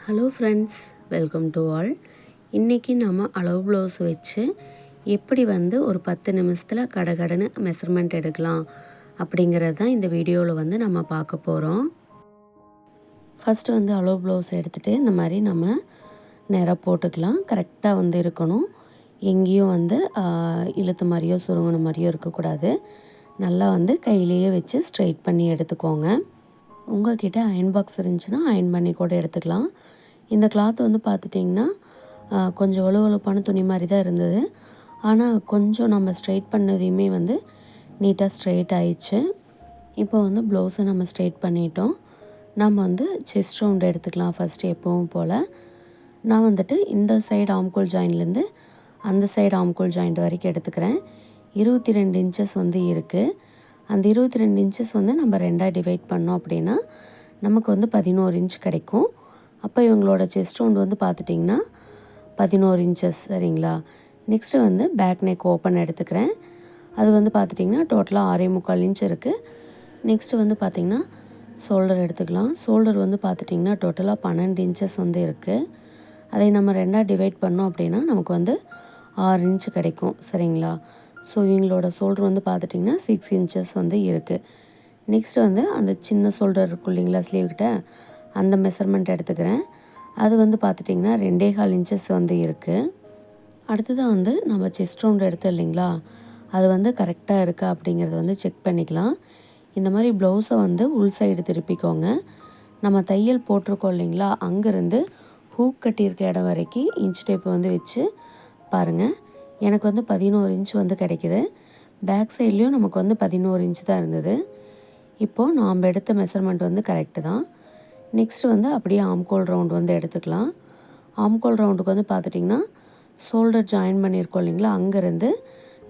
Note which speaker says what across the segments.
Speaker 1: Hello friends, welcome to all. இன்றைக்கி நம்ம அளவு ப்ளவுஸ் வச்சு எப்படி ஒரு 10 நிமிஷத்தில் கடகடன்னு மெஷர்மெண்ட் எடுக்கலாம் அப்படிங்கிறது தான் இந்த வீடியோவில் நம்ம பார்க்க போகிறோம். ஃபஸ்ட்டு அளவு ப்ளவுஸ் எடுத்துகிட்டு இந்த மாதிரி நம்ம நேராக போட்டுக்கலாம். கரெக்டாக இருக்கணும். எங்கேயும் இழுத்து மாதிரியோ சுருங்கின மாதிரியோ இருக்கக்கூடாது. நல்லா கையிலேயே வச்சு ஸ்ட்ரைட் பண்ணி எடுத்துக்கோங்க. உங்கள்கிட்ட அயன் பாக்ஸ் இருந்துச்சுன்னா அயன் பண்ணி கூட எடுத்துக்கலாம். இந்த கிளாத் பார்த்துட்டிங்கன்னா கொஞ்சம் வலுவலுப்பான துணி மாதிரி தான் இருந்தது. ஆனால் கொஞ்சம் நம்ம ஸ்ட்ரைட் பண்ணதையுமே நீட்டாக ஸ்ட்ரைட் ஆயிடுச்சு. இப்போ ப்ளவுஸை நம்ம ஸ்ட்ரைட் பண்ணிட்டோம். நம்ம செஸ்ட் ரவுண்ட் எடுத்துக்கலாம். ஃபஸ்ட்டு எப்பவும் போல் நான் இந்த சைடு ஆம்கோல் ஜாயின்லேருந்து அந்த சைடு ஆம்கோல் ஜாயிண்ட் வரைக்கும் எடுத்துக்கிறேன். 22 இன்ச்சஸ் இருக்குது. அந்த 22 இன்ச்சஸ் நம்ம ரெண்டாக டிவைட் பண்ணோம் அப்படின்னா நமக்கு 11 இன்ச் கிடைக்கும். அப்போ இவங்களோட செஸ்ட் ரவுண்ட் பார்த்துட்டிங்கன்னா 11 இன்ச்சஸ். சரிங்களா? நெக்ஸ்ட்டு பேக் நெக் ஓப்பன் எடுத்துக்கிறேன். அது பார்த்துட்டிங்கன்னா டோட்டலாக 6.25 இன்ச் இருக்குது. நெக்ஸ்ட்டு பார்த்திங்கன்னா ஷோல்டர் எடுத்துக்கலாம். ஷோல்டர் பார்த்துட்டிங்கன்னா டோட்டலாக 12 இன்ச்சஸ் இருக்குது. அதை நம்ம ரெண்டாக டிவைட் பண்ணோம் அப்படின்னா நமக்கு 6 இன்ச் கிடைக்கும். சரிங்களா? ஸோ இவங்களோட ஷோல்டர் பார்த்துட்டிங்கன்னா 6 இன்ச்சஸ் இருக்குது. நெக்ஸ்ட்டு அந்த சின்ன ஷோல்டர் இருக்கும் இல்லைங்களா, ஸ்லீவ்கிட்ட அந்த மெஷர்மெண்ட் எடுத்துக்கிறேன். அது பார்த்துட்டிங்கன்னா 2.25 இன்ச்சஸ் இருக்குது. அடுத்ததாக நம்ம செஸ்ட் ரவுண்ட் எடுத்தோம் இல்லைங்களா, அது கரெக்டாக இருக்கா அப்படிங்கிறத செக் பண்ணிக்கலாம். இந்த மாதிரி ப்ளவுஸை உள் சைடு திருப்பிக்கோங்க. நம்ம தையல் போட்டிருக்கோம் இல்லைங்களா, அங்கேருந்து ஹூக் கட்டியிருக்க இடம் வரைக்கும் இன்ச் டேப் வச்சு பாருங்கள். எனக்கு 11 இன்ச் கிடைக்கிது. பேக் சைட்லேயும் நமக்கு 11 இன்ச் தான் இருந்தது. இப்போது நாம் எடுத்த மெஷர்மெண்ட் கரெக்டு தான். நெக்ஸ்ட்டு அப்படியே ஆம்கோல் ரவுண்ட் எடுத்துக்கலாம். ஆம்கோல் ரவுண்டுக்கு பார்த்துட்டிங்கன்னா ஷோல்டர் ஜாயின் பண்ணியிருக்கோம் இல்லைங்களா, அங்கேருந்து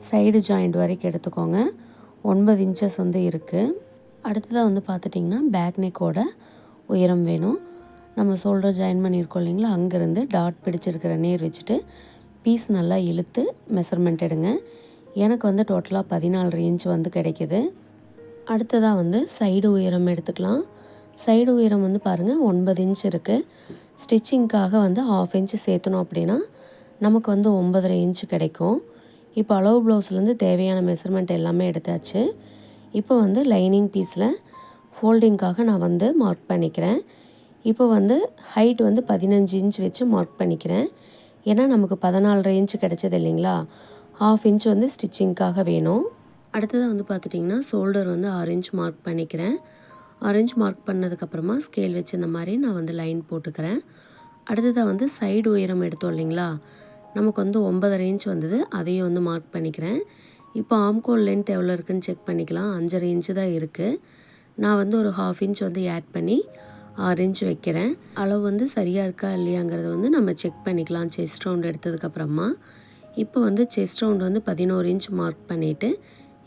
Speaker 1: சைடு ஜாயிண்ட் வரைக்கும் எடுத்துக்கோங்க. 9 இன்ச்சஸ் இருக்குது. அடுத்ததாக பார்த்துட்டிங்கன்னா பேக் நெக்கோட உயரம் வேணும். நம்ம ஷோல்டர் ஜாயின் பண்ணியிருக்கோம் இல்லைங்களா, அங்கேருந்து டாட் பிடிச்சிருக்கிற நேர் வச்சுட்டு பீஸ் நல்லா இழுத்து மெஷர்மெண்ட் எடுங்க. எனக்கு டோட்டலாக 14 இன்ச் கிடைக்கிது. அடுத்ததாக சைடு உயரம் எடுத்துக்கலாம். சைடு உயரம் பாருங்கள் 9 இன்ச் இருக்குது. ஸ்டிச்சிங்க்காக 1/2 இன்ச் சேர்த்தணும் அப்படின்னா நமக்கு 9.5 இன்ச் கிடைக்கும். இப்போ அளவு ப்ளவுஸ்லேருந்து தேவையான மெஷர்மெண்ட் எல்லாமே எடுத்தாச்சு. இப்போ லைனிங் பீஸில் ஃபோல்டிங்க்காக நான் மார்க் பண்ணிக்கிறேன். இப்போ ஹைட் 15 இன்ச் வச்சு மார்க் பண்ணிக்கிறேன். ஏன்னா நமக்கு 14.5 இன்ச் கிடைச்சது இல்லைங்களா, 1/2 இன்ச் ஸ்டிச்சிங்க்காக வேணும். அடுத்ததாக பார்த்துட்டிங்கன்னா ஷோல்டர் 6 இன்ச் மார்க் பண்ணிக்கிறேன். 6 இன்ச் மார்க் பண்ணதுக்கப்புறமா ஸ்கேல் வச்சு இந்த மாதிரி நான் லைன் போட்டுக்கிறேன். அடுத்ததாக சைடு உயரம் எடுத்தோம் இல்லைங்களா, நமக்கு 9.5 இன்ச் வந்தது. அதையும் மார்க் பண்ணிக்கிறேன். இப்போ ஆம்கோல் லென்த் எவ்வளோ இருக்குதுன்னு செக் பண்ணிக்கலாம். 5.5 இன்ச்சு தான் இருக்குது. நான் ஒரு 1/2 இன்ச் ஆட் பண்ணி 6 இன்ச் வைக்கிறேன். அளவு சரியாக இருக்கா இல்லையாங்கிறத நம்ம செக் பண்ணிக்கலாம் செஸ்ட் ரவுண்ட் எடுத்ததுக்கப்புறமா. இப்போ செஸ்ட் ரவுண்ட் 11 இன்ச் மார்க் பண்ணிவிட்டு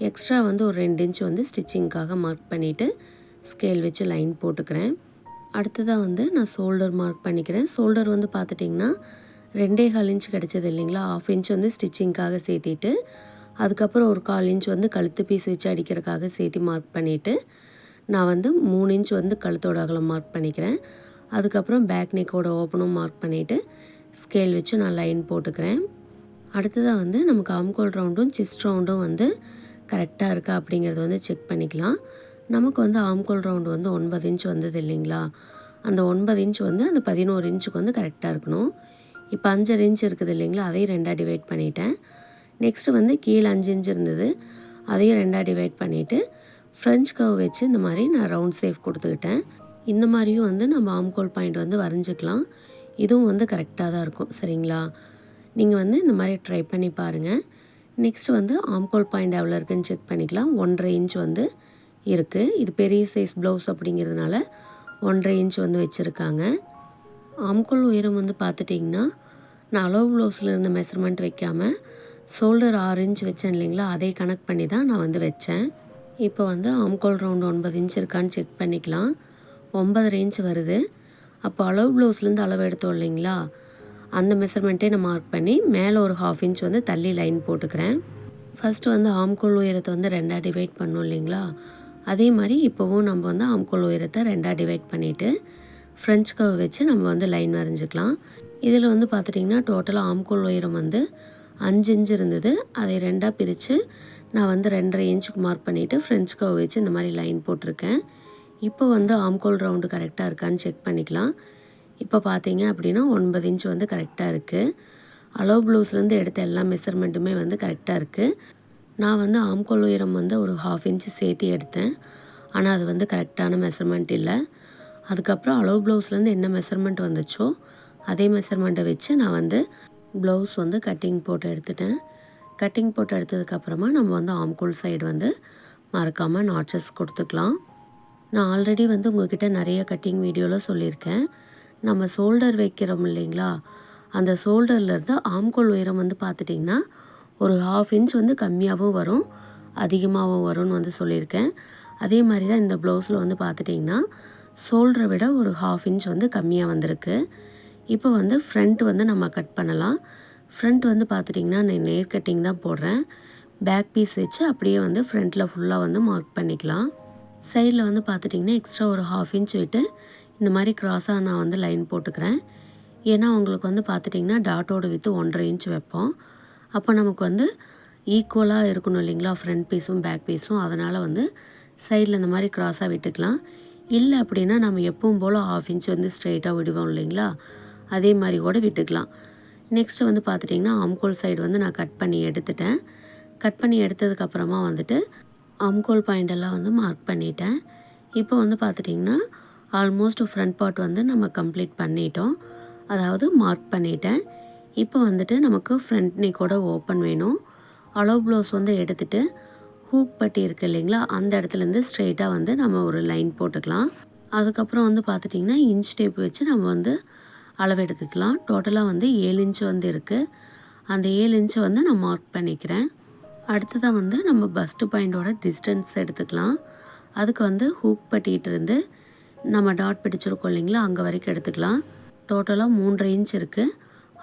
Speaker 1: எக்ஸ்ட்ரா ஒரு 2 இன்ச் ஸ்டிச்சிங்க்காக மார்க் பண்ணிவிட்டு ஸ்கேல் வச்சு லைன் போட்டுக்கிறேன். அடுத்ததாக நான் ஷோல்டர் மார்க் பண்ணிக்கிறேன். ஷோல்டர் பார்த்துட்டிங்கன்னா 2.25 இன்ச் கிடச்சது இல்லைங்களா, 1/2 இன்ச் ஸ்டிச்சிங்க்காக சேர்த்திட்டு அதுக்கப்புறம் ஒரு 1/4 இன்ச் கழுத்து பீஸ் வச்சு அடிக்கிறதுக்காக சேர்த்து மார்க் பண்ணிவிட்டு நான் 3 இன்ச் கழுத்தோட அகலம் மார்க் பண்ணிக்கிறேன். அதுக்கப்புறம் பேக் நெக்கோட ஓப்பனும் மார்க் பண்ணிவிட்டு ஸ்கேல் வச்சு நான் லைன் போட்டுக்கிறேன். அடுத்ததாக நமக்கு ஆம்கோல் ரவுண்டும் செஸ்ட் ரவுண்டும் கரெக்டாக இருக்கா அப்படிங்கிறத செக் பண்ணிக்கலாம். நமக்கு ஆம்கோல் ரவுண்டு 9 இன்ச் வந்தது இல்லைங்களா, அந்த 9 இன்ச் அந்த 11 இன்ச்சுக்கு கரெக்டாக இருக்கணும். இப்போ 5.5 இன்ச் இருக்குது இல்லைங்களா, அதையும் ரெண்டாக டிவைட் பண்ணிட்டேன். நெக்ஸ்ட்டு கீழே 5 இன்ச் இருந்தது, அதையும் ரெண்டாக டிவைட் பண்ணிவிட்டு ஃப்ரெஞ்ச் கர்வ் வச்சு இந்த மாதிரி நான் ரவுண்ட் ஷேப் கொடுத்துக்கிட்டேன். இந்த மாதிரியும் நம்ம ஆம்கோல் பாயிண்ட் வரைஞ்சிக்கலாம். இதுவும் கரெக்டாக தான் இருக்கும். சரிங்களா? நீங்கள் இந்த மாதிரி ட்ரை பண்ணி பாருங்கள். நெக்ஸ்ட்டு ஆம்கோல் பாயிண்ட் எவ்வளோ இருக்குதுன்னு செக் பண்ணிக்கலாம். 1.5 இன்ச் இருக்குது. இது பெரிய சைஸ் ப்ளவுஸ் அப்படிங்கிறதுனால 1.5 இன்ச் வச்சுருக்காங்க. ஆம்கோல் உயரம் பார்த்துட்டிங்கன்னா நான் அளவு ப்ளவுஸில் இருந்த மெஷர்மெண்ட் வைக்காமல் ஷோல்டர் 6 இன்ச் வச்சேன் இல்லைங்களா, அதை கனெக்ட் பண்ணி தான் நான் வச்சேன். இப்போ ஆம்கோல் ரவுண்டு 9 இன்ச் இருக்கான்னு செக் பண்ணிக்கலாம். 9.5 இன்ச் வருது. அப்போ அளவு ப்ளவுஸ்லேருந்து அளவு எடுத்தோம் இல்லைங்களா, அந்த மெஷர்மெண்ட்டே நான் மார்க் பண்ணி மேலே ஒரு 1/2 இன்ச் தள்ளி லைன் போட்டுக்கிறேன். ஃபஸ்ட்டு ஆம்கோல் உயரத்தை ரெண்டாக டிவைட் பண்ணோம் இல்லைங்களா, அதே மாதிரி இப்போவும் நம்ம ஆம்கோல் உயரத்தை ரெண்டாக டிவைட் பண்ணிவிட்டு ஃப்ரெஞ்ச் கர்வ் வச்சு நம்ம வந்து லைன் வரைஞ்சிக்கலாம். இதில் வந்து பார்த்துட்டிங்கன்னா டோட்டலாக ஆம்கோல் உயரம் வந்து 5 இன்ச் இருந்தது. அதை 2ஆக பிரித்து நான் வந்து 2.5 இன்ச்சுக்கு மார்க் பண்ணிவிட்டு ஃப்ரெஞ்ச் கர்வ் வச்சு இந்த மாதிரி லைன் போட்டிருக்கேன். இப்போ வந்து ஆம்கோல் ரவுண்டு கரெக்டாக இருக்கான்னு செக் பண்ணிக்கலாம். இப்போ பார்த்தீங்க அப்படின்னா 9 இன்ச் வந்து கரெக்டாக இருக்குது. அளவு ப்ளவுஸ்லேருந்து எடுத்த எல்லா மெஷர்மெண்ட்டுமே வந்து கரெக்டாக இருக்குது. நான் வந்து ஆம்கோல் உயரம் வந்து ஒரு 1/2 இன்ச்சு சேர்த்து எடுத்தேன். ஆனால் அது வந்து கரெக்டான மெஷர்மெண்ட் இல்லை. அதுக்கப்புறம் அளவு ப்ளவுஸ்லேருந்து என்ன மெஷர்மெண்ட் வந்துச்சோ அதே மெஷர்மெண்ட்டை வச்சு நான் வந்து ப்ளவுஸ் வந்து கட்டிங் போட்டு எடுத்துட்டேன். கட்டிங் போட்டு எடுத்ததுக்கப்புறமா நம்ம வந்து ஆம்கோல் சைடு வந்து மறக்காமல் நாட்சஸ் கொடுத்துக்கலாம். நான் ஆல்ரெடி வந்து உங்கள்கிட்ட நிறைய கட்டிங் வீடியோவில் சொல்லியிருக்கேன். நம்ம ஷோல்டர் வைக்கிறோம் இல்லைங்களா, அந்த ஷோல்டர்லேருந்து ஆம்கோல் உயரம் வந்து பார்த்துட்டிங்கன்னா ஒரு 1/2 இன்ச் வந்து கம்மியாகவும் வரும், அதிகமாகவும் வரும்னு வந்து சொல்லியிருக்கேன். அதே மாதிரி தான் இந்த ப்ளவுஸில் வந்து பார்த்துட்டிங்கன்னா ஷோல்டரை விட ஒரு 1/2 இன்ச் வந்து கம்மியாக வந்திருக்கு. இப்போ வந்து ஃப்ரண்ட் வந்து நம்ம கட் பண்ணலாம். ஃப்ரண்ட் வந்து பார்த்துட்டிங்கன்னா நான் நேர் கட்டிங் தான் போடுறேன். பேக் பீஸ் வச்சு அப்படியே வந்து ஃப்ரண்ட்டில் ஃபுல்லாக வந்து மார்க் பண்ணிக்கலாம். சைடில் வந்து பார்த்துட்டிங்கன்னா எக்ஸ்ட்ரா ஒரு 1/2 இன்ச் விட்டு இந்த மாதிரி க்ராஸாக நான் வந்து லைன் போட்டுக்கிறேன். ஏன்னா உங்களுக்கு வந்து பார்த்துட்டிங்கன்னா டாட்டோட வித்து 1.5 இன்ச் வைப்போம். அப்போ நமக்கு வந்து ஈக்குவலாக இருக்கணும் இல்லைங்களா, ஃப்ரண்ட் பீஸும் பேக் பீஸும். அதனால் வந்து சைடில் இந்த மாதிரி க்ராஸாக விட்டுக்கலாம். இல்லை அப்படின்னா நம்ம எப்பவும் போல் 1/2 இன்ச் வந்து ஸ்ட்ரைட்டாக விடுவோம் இல்லைங்களா, அதே மாதிரி கூட விட்டுக்கலாம். நெக்ஸ்ட்டு வந்து பார்த்துட்டிங்கன்னா ஆம்கோல் சைடு வந்து நான் கட் பண்ணி எடுத்துட்டேன். கட் பண்ணி எடுத்ததுக்கப்புறமா வந்துட்டு ஆம்கோல் பாயிண்டெல்லாம் வந்து மார்க் பண்ணிட்டேன். இப்போ வந்து பார்த்துட்டிங்கன்னா ஆல்மோஸ்ட் ஃப்ரண்ட் பார்ட் வந்து நம்ம கம்ப்ளீட் பண்ணிட்டோம், அதாவது மார்க் பண்ணிட்டேன். இப்போ வந்துட்டு நமக்கு ஃப்ரண்ட் நெக்கோட ஓப்பன் வேணும். அளவு ப்ளவுஸ் வந்து எடுத்துகிட்டு ஹூக் பட்டி இருக்குது இல்லைங்களா, அந்த இடத்துலேருந்து ஸ்ட்ரெயிட்டாக வந்து நம்ம ஒரு லைன் போட்டுக்கலாம். அதுக்கப்புறம் வந்து பார்த்துட்டிங்கன்னா இன்ச் டேப் வச்சு நம்ம வந்து அளவு எடுத்துக்கலாம். டோட்டலாக வந்து 7 இன்ச்சு வந்து இருக்குது. அந்த 7 இன்ச்சை வந்து நான் மார்க் பண்ணிக்கிறேன். அடுத்ததாக வந்து நம்ம பஸ்ட்டு பாயிண்டோட டிஸ்டன்ஸ் எடுத்துக்கலாம். அதுக்கு வந்து ஹூக் பட்டிகிட்டேருந்து நம்ம டாட் பிடிச்சிருக்கோம் இல்லைங்களா, அங்கே வரைக்கும் எடுத்துக்கலாம். டோட்டலாக 3.5 இன்ச் இருக்குது.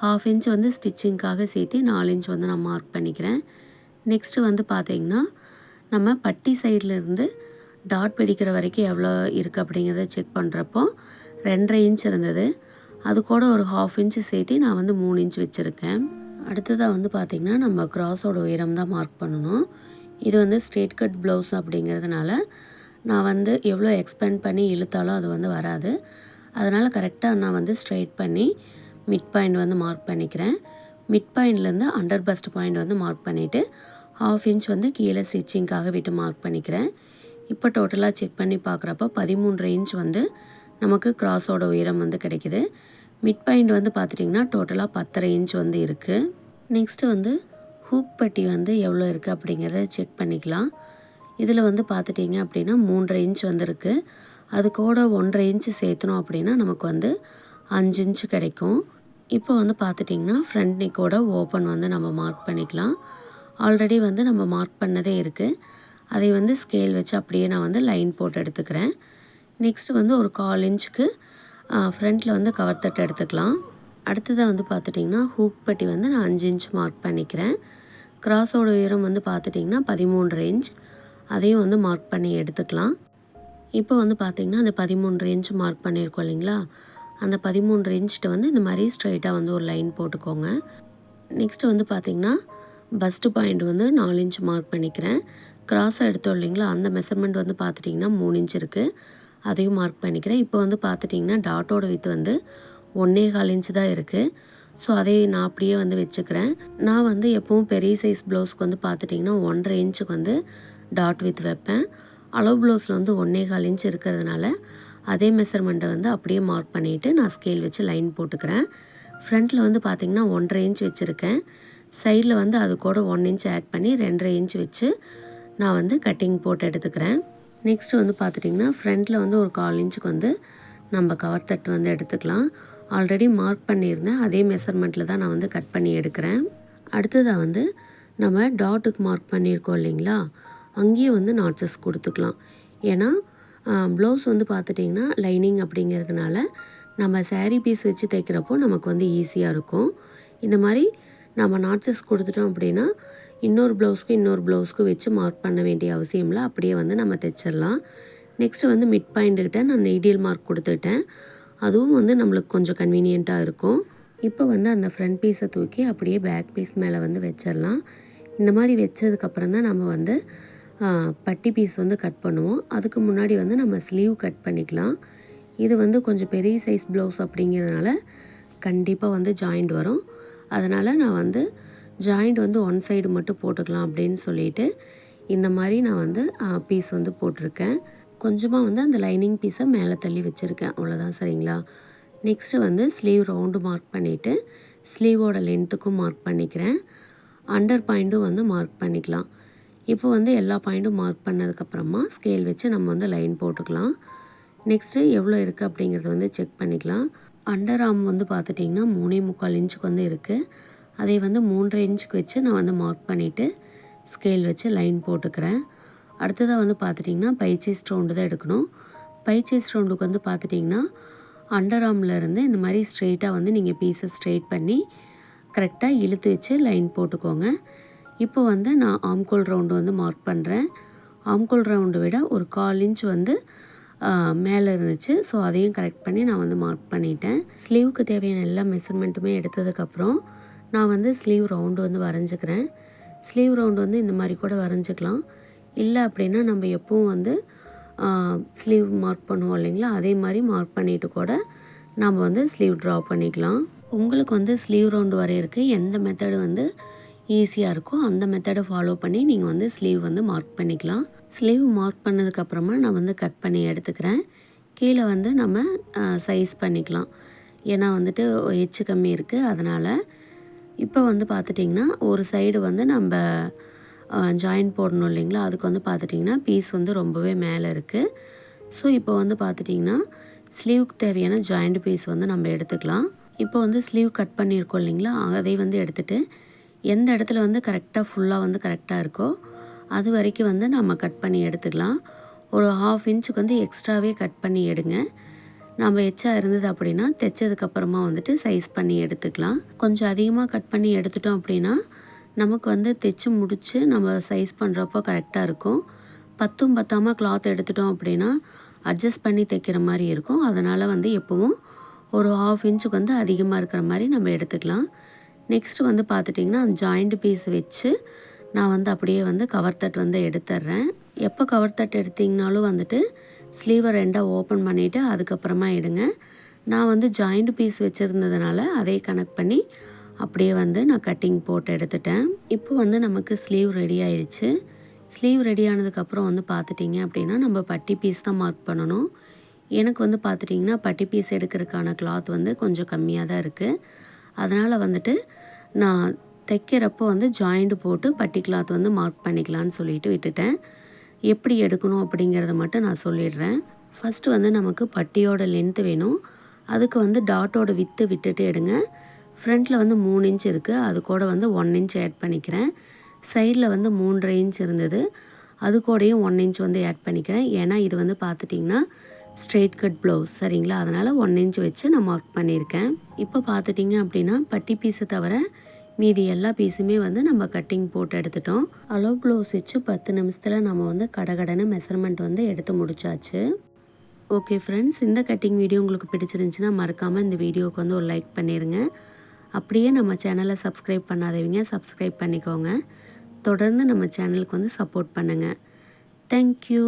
Speaker 1: 1/2 இன்ச் வந்து ஸ்டிச்சிங்க்காக சேர்த்து 4 இன்ச் வந்து நான் மார்க் பண்ணிக்கிறேன். நெக்ஸ்ட்டு வந்து பார்த்திங்கன்னா நம்ம பட்டி சைட்லேருந்து டாட் பிடிக்கிற வரைக்கும் எவ்வளோ இருக்குது அப்படிங்கிறத செக் பண்ணுறப்போ 2.5 இன்ச் இருந்தது. அது கூட ஒரு 1/2 இன்ச்சு சேர்த்து நான் வந்து 3 இன்ச் வச்சுருக்கேன். அடுத்ததாக வந்து பார்த்திங்கன்னா நம்ம க்ராஸோட உயரம் தான் மார்க் பண்ணணும். இது வந்து ஸ்ட்ரெயிட் கட் ப்ளவுஸ் அப்படிங்கிறதுனால நான் வந்து எவ்வளோ எக்ஸ்பேண்ட் பண்ணி இழுத்தாலும் அது வந்து வராது. அதனால் கரெக்டாக நான் வந்து ஸ்ட்ரைட் பண்ணி மிட் பாயிண்ட் வந்து மார்க் பண்ணிக்கிறேன். மிட் பாயிண்ட்லேருந்து அண்டர் பஸ்ட் பாயிண்ட் வந்து மார்க் பண்ணிவிட்டு 1/2 இன்ச் வந்து கீழே ஸ்டிச்சிங்க்காக விட்டு மார்க் பண்ணிக்கிறேன். இப்போ டோட்டலாக செக் பண்ணி பார்க்குறப்போ 13.5 இன்ச் வந்து நமக்கு க்ராஸோட உயரம் வந்து கிடைக்கிது. மிட் பாயிண்ட் வந்து பார்த்துட்டிங்கன்னா டோட்டலாக 10.5 இன்ச் வந்து இருக்குது. நெக்ஸ்ட்டு வந்து ஹூக் பட்டி வந்து எவ்வளோ இருக்குது அப்படிங்கிறத செக் பண்ணிக்கலாம். இதில் வந்து பார்த்துட்டிங்க அப்படின்னா 3.5 இன்ச் வந்து இருக்குது. அது கூட 1.5 இன்ச்சு சேர்த்தணும் அப்படின்னா நமக்கு வந்து 5 இன்ச்சு கிடைக்கும். இப்போ வந்து பார்த்துட்டிங்கன்னா ஃப்ரண்ட் நெக்கோட ஓப்பன் வந்து நம்ம மார்க் பண்ணிக்கலாம். ஆல்ரெடி வந்து நம்ம மார்க் பண்ணதே இருக்குது. அதை வந்து ஸ்கேல் வச்சு அப்படியே நான் வந்து லைன் போட்டு எடுத்துக்கிறேன். நெக்ஸ்ட்டு வந்து ஒரு 1/4 இன்ச்சுக்கு ஃப்ரண்ட்டில் வந்து கவர் தட்டு எடுத்துக்கலாம். அடுத்ததாக வந்து பார்த்துட்டிங்கன்னா ஹூக் பட்டி வந்து நான் 5 இன்ச் மார்க் பண்ணிக்கிறேன். க்ராஸோட உயரம் வந்து பார்த்துட்டிங்கன்னா 13.5 இன்ச், அதையும் வந்து மார்க் பண்ணி எடுத்துக்கலாம். இப்போ வந்து பார்த்திங்கன்னா அந்த 13.5 இன்ச் மார்க் பண்ணியிருக்கோம் இல்லைங்களா, அந்த 13.5 இன்ச்சிட்ட வந்து இந்த மாதிரி ஸ்ட்ரைட்டாக வந்து ஒரு லைன் போட்டுக்கோங்க. நெக்ஸ்ட்டு வந்து பார்த்திங்கன்னா பஸ்ட்டு பாயிண்ட் வந்து 4 இன்ச் மார்க் பண்ணிக்கிறேன். க்ராஸாக எடுத்தோம் இல்லைங்களா, அந்த மெஷர்மெண்ட் வந்து பார்த்துட்டிங்கன்னா 3 இன்ச் இருக்குது, அதையும் மார்க் பண்ணிக்கிறேன். இப்போ வந்து பார்த்துட்டிங்கன்னா டாட்டோட வித்து வந்து 1.25 இன்ச் தான் இருக்குது. ஸோ அதை நான் அப்படியே வந்து வச்சுக்கிறேன். நான் வந்து எப்பவும் பெரிய சைஸ் ப்ளவுஸ்க்கு வந்து பார்த்துட்டிங்கன்னா 1.5 இன்ச்சுக்கு வந்து டாட் வித் வைப்பேன். அளவு ப்ளவுஸில் வந்து 1.25 இன்ச் இருக்கிறதுனால அதே மெஷர்மெண்ட்டை வந்து அப்படியே மார்க் பண்ணிவிட்டு நான் ஸ்கேல் வச்சு லைன் போட்டுக்கிறேன். ஃப்ரண்ட்டில் வந்து பார்த்திங்கன்னா 1.5 இன்ச் வச்சுருக்கேன். சைடில் வந்து அது கூட 1 இன்ச் ஆட் பண்ணி 2.5 இன்ச் வச்சு நான் வந்து கட்டிங் போட்டு எடுத்துக்கிறேன். நெக்ஸ்ட்டு வந்து பார்த்துட்டிங்கன்னா ஃப்ரண்ட்டில் வந்து ஒரு 1/4 இன்ச்சுக்கு வந்து நம்ம கவர் தட்டு வந்து எடுத்துக்கலாம். ஆல்ரெடி மார்க் பண்ணியிருந்தேன், அதே மெஷர்மெண்ட்டில் தான் நான் வந்து கட் பண்ணி எடுக்கிறேன். அடுத்ததாக வந்து நம்ம டாட்டுக்கு மார்க் பண்ணியிருக்கோம் இல்லைங்களா, அங்கேயே வந்து நாட்சஸ் கொடுத்துக்கலாம். ஏன்னா ப்ளவுஸ் வந்து பார்த்துட்டிங்கன்னா லைனிங் அப்படிங்கிறதுனால நம்ம saree பீஸ் வச்சு தைக்கிறப்போ நமக்கு வந்து ஈஸியாக இருக்கும். இந்த மாதிரி நம்ம நாட்சஸ் கொடுத்துட்டோம் அப்படின்னா இன்னொரு ப்ளவுஸ்க்கு வச்சு மார்க் பண்ண வேண்டிய அவசியம் இல்லை, அப்படியே வந்து நம்ம தைச்சிடலாம். நெக்ஸ்ட்டு வந்து மிட் பாயிண்ட்டுக்கிட்ட நான் நீடில் மார்க் கொடுத்துட்டேன். அதுவும் வந்து நம்மளுக்கு கொஞ்சம் கன்வீனியண்ட்டாக இருக்கும். இப்போ வந்து அந்த ஃப்ரண்ட் பீஸை தூக்கி அப்படியே பேக் பீஸ் மேலே வந்து வச்சிடலாம். இந்த மாதிரி வச்சதுக்கப்புறம் தான் நம்ம வந்து பட்டி பீஸ் வந்து கட் பண்ணுவோம். அதுக்கு முன்னாடி வந்து நம்ம ஸ்லீவ் கட் பண்ணிக்கலாம். இது வந்து கொஞ்சம் பெரிய சைஸ் ப்ளவுஸ் அப்படிங்கிறதுனால கண்டிப்பாக வந்து ஜாயிண்ட் வரும். அதனால் நான் வந்து ஜாயிண்ட் வந்து ஒன் சைடு மட்டும் போட்டுக்கலாம் அப்படின்னு சொல்லிட்டு இந்த மாதிரி நான் வந்து பீஸ் வந்து போட்டிருக்கேன். கொஞ்சமாக வந்து அந்த லைனிங் பீஸை மேலே தள்ளி வச்சுருக்கேன், அவ்வளோதான். சரிங்களா? நெக்ஸ்ட்டு வந்து ஸ்லீவ் ரவுண்டு மார்க் பண்ணிவிட்டு ஸ்லீவோட லென்த்துக்கும் மார்க் பண்ணிக்கிறேன். அண்டர் பாயிண்ட்டும் வந்து மார்க் பண்ணிக்கலாம். இப்போ வந்து எல்லா பாயிண்ட்டும் மார்க் பண்ணதுக்கப்புறமா ஸ்கேல் வச்சு நம்ம வந்து லைன் போட்டுக்கலாம். நெக்ஸ்ட்டு எவ்வளோ இருக்குது அப்படிங்கிறத வந்து செக் பண்ணிக்கலாம். அண்டர் ஆர்ம் வந்து பார்த்துட்டிங்கன்னா 3.25 இன்ச்சுக்கு வந்து இருக்குது. அதை வந்து 3.5 இன்ச்சுக்கு வச்சு நான் வந்து மார்க் பண்ணிவிட்டு ஸ்கேல் வச்சு லைன் போட்டுக்கிறேன். அடுத்ததாக வந்து பார்த்துட்டிங்கன்னா பை செஸ்ட் ரவுண்டு தான் எடுக்கணும். பை செஸ்ட் ரவுண்டுக்கு வந்து பார்த்துட்டிங்கன்னா அண்டர் ஆர்ம்லேருந்து இந்த மாதிரி ஸ்ட்ரெயிட்டாக வந்து நீங்கள் பீஸை ஸ்ட்ரெயிட் பண்ணி கரெக்டாக இழுத்து வச்சு லைன் போட்டுக்கோங்க. இப்போ வந்து நான் ஆம்கோல் ரவுண்டு வந்து மார்க் பண்ணுறேன். ஆம்கோல் ரவுண்டை விட ஒரு 1/4 இன்ச் வந்து மேலே இருந்துச்சு. ஸோ அதையும் கரெக்ட் பண்ணி நான் வந்து மார்க் பண்ணிட்டேன். ஸ்லீவுக்கு தேவையான எல்லா மெஷர்மெண்ட்டுமே எடுத்ததுக்கப்புறம் நான் வந்து ஸ்லீவ் ரவுண்டு வந்து வரைஞ்சிக்கிறேன். ஸ்லீவ் ரவுண்டு வந்து இந்த மாதிரி கூட வரைஞ்சிக்கலாம். இல்லை அப்படின்னா நம்ம எப்பவும் வந்து ஸ்லீவ் மார்க் பண்ணுவோம் இல்லைங்களா, அதே மாதிரி மார்க் பண்ணிவிட்டு கூட நம்ம வந்து ஸ்லீவ் ட்ரா பண்ணிக்கலாம். உங்களுக்கு வந்து ஸ்லீவ் ரவுண்டு வரையிறதுக்கு எந்த மெத்தடு வந்து ஈஸியாக இருக்கோ அந்த மெத்தடை ஃபாலோ பண்ணி நீங்கள் வந்து ஸ்லீவ் வந்து மார்க் பண்ணிக்கலாம். ஸ்லீவ் மார்க் பண்ணதுக்கப்புறமா நான் வந்து கட் பண்ணி எடுத்துக்கிறேன். கீழே வந்து நம்ம சைஸ் பண்ணிக்கலாம். ஏன்னா வந்துட்டு எச்சு கம்மி இருக்குது, அதனால். இப்போ வந்து பார்த்துட்டிங்கன்னா ஒரு சைடு வந்து நம்ம ஜாயின் போடணும் இல்லைங்களா, அதுக்கு வந்து பார்த்துட்டிங்கன்னா பீஸ் வந்து ரொம்பவே மேலே இருக்குது. ஸோ இப்போ வந்து பார்த்துட்டிங்கன்னா ஸ்லீவுக்கு தேவையான ஜாயிண்ட் பீஸ் வந்து நம்ம எடுத்துக்கலாம். இப்போ வந்து ஸ்லீவ் கட் பண்ணியிருக்கோம் இல்லைங்களா, அதை வந்து எடுத்துகிட்டு எந்த இடத்துல வந்து கரெக்டாக ஃபுல்லாக வந்து கரெக்டாக இருக்கோ அது வரைக்கும் வந்து நம்ம கட் பண்ணி எடுத்துக்கலாம். ஒரு 1/2 இன்ச்சுக்கு வந்து எக்ஸ்ட்ராவே கட் பண்ணி எடுங்க. நம்ம எச்சா இருந்தது அப்படின்னா தைச்சதுக்கப்புறமா வந்துட்டு சைஸ் பண்ணி எடுத்துக்கலாம். கொஞ்சம் அதிகமாக கட் பண்ணி எடுத்துட்டோம் அப்படின்னா நமக்கு வந்து தைச்சி முடித்து நம்ம சைஸ் பண்ணுறப்போ கரெக்டாக இருக்கும். பத்தும் பத்தாமல் கிளாத் எடுத்துட்டோம் அப்படின்னா அட்ஜஸ்ட் பண்ணி தைக்கிற மாதிரி இருக்கும். அதனால் வந்து எப்போவும் ஒரு 1/2 இன்ச்சுக்கு வந்து அதிகமாக இருக்கிற மாதிரி நம்ம எடுத்துக்கலாம். நெக்ஸ்ட்டு வந்து பார்த்துட்டிங்கன்னா அந்த ஜாயிண்ட் பீஸ் வச்சு நான் வந்து அப்படியே வந்து கவர் தட் வந்து எடுத்துட்றேன். எப்போ கவர் தட் எடுத்திங்கனாலும் வந்துட்டு ஸ்லீவை 2ஆக ஓப்பன் பண்ணிவிட்டு அதுக்கப்புறமா எடுங்க. நான் வந்து ஜாயிண்ட் பீஸ் வச்சுருந்ததுனால அதை கனெக்ட் பண்ணி அப்படியே வந்து நான் கட்டிங் போட்டு எடுத்துட்டேன். இப்போ வந்து நமக்கு ஸ்லீவ் ரெடி ஆயிடுச்சு. ஸ்லீவ் ரெடி ஆனதுக்கப்புறம் வந்து பார்த்துட்டிங்க அப்படின்னா நம்ம பட்டி பீஸ் தான் மார்க் பண்ணணும். எனக்கு வந்து பார்த்துட்டிங்கன்னா பட்டி பீஸ் எடுக்கிறதுக்கான கிளாத் வந்து கொஞ்சம் கம்மியாக தான் இருக்குது. அதனால் வந்துட்டு நான் தைக்கிறப்போ வந்து ஜாயிண்ட் போட்டு பட்டி கிளாத் வந்து மார்க் பண்ணிக்கலான்னு சொல்லிட்டு விட்டுட்டேன். எப்படி எடுக்கணும் அப்படிங்கிறத மட்டும் நான் சொல்லிடுறேன். ஃபஸ்ட்டு வந்து நமக்கு பட்டியோட லென்த்து வேணும். அதுக்கு வந்து டாட்டோட வித்து விட்டுட்டு எடுங்க. ஃப்ரண்ட்டில் வந்து 3 இன்ச் இருக்குது, அது கூட வந்து 1 இன்ச் ஆட் பண்ணிக்கிறேன். சைடில் வந்து 3.5 இன்ச் இருந்தது, அது கூடயும் 1 இன்ச் வந்து ஆட் பண்ணிக்கிறேன். ஏன்னா இது வந்து பார்த்துட்டிங்கன்னா ஸ்ட்ரெயிட் கட் ப்ளவுஸ், சரிங்களா? அதனால் 1 இன்ச் வச்சு நான் மார்க் பண்ணியிருக்கேன். இப்போ பார்த்துட்டிங்க அப்படின்னா பட்டி பீஸை தவிர மீதி எல்லா பீஸுமே வந்து நம்ம கட்டிங் போட்டு எடுத்துட்டோம். அலோ ப்ளவுஸ் வச்சு 10 நிமிஷத்தில் நம்ம வந்து கடகடன்னு மெஷர்மெண்ட் வந்து எடுத்து முடிச்சாச்சு. ஓகே ஃப்ரெண்ட்ஸ், இந்த கட்டிங் வீடியோ உங்களுக்கு பிடிச்சிருந்துச்சின்னா மறக்காமல் இந்த வீடியோவுக்கு வந்து ஒரு லைக் பண்ணிடுங்க. அப்படியே நம்ம சேனலை சப்ஸ்கிரைப் பண்ணாதவங்க சப்ஸ்கிரைப் பண்ணிக்கோங்க. தொடர்ந்து நம்ம சேனலுக்கு வந்து சப்போர்ட் பண்ணுங்கள். தேங்க்யூ.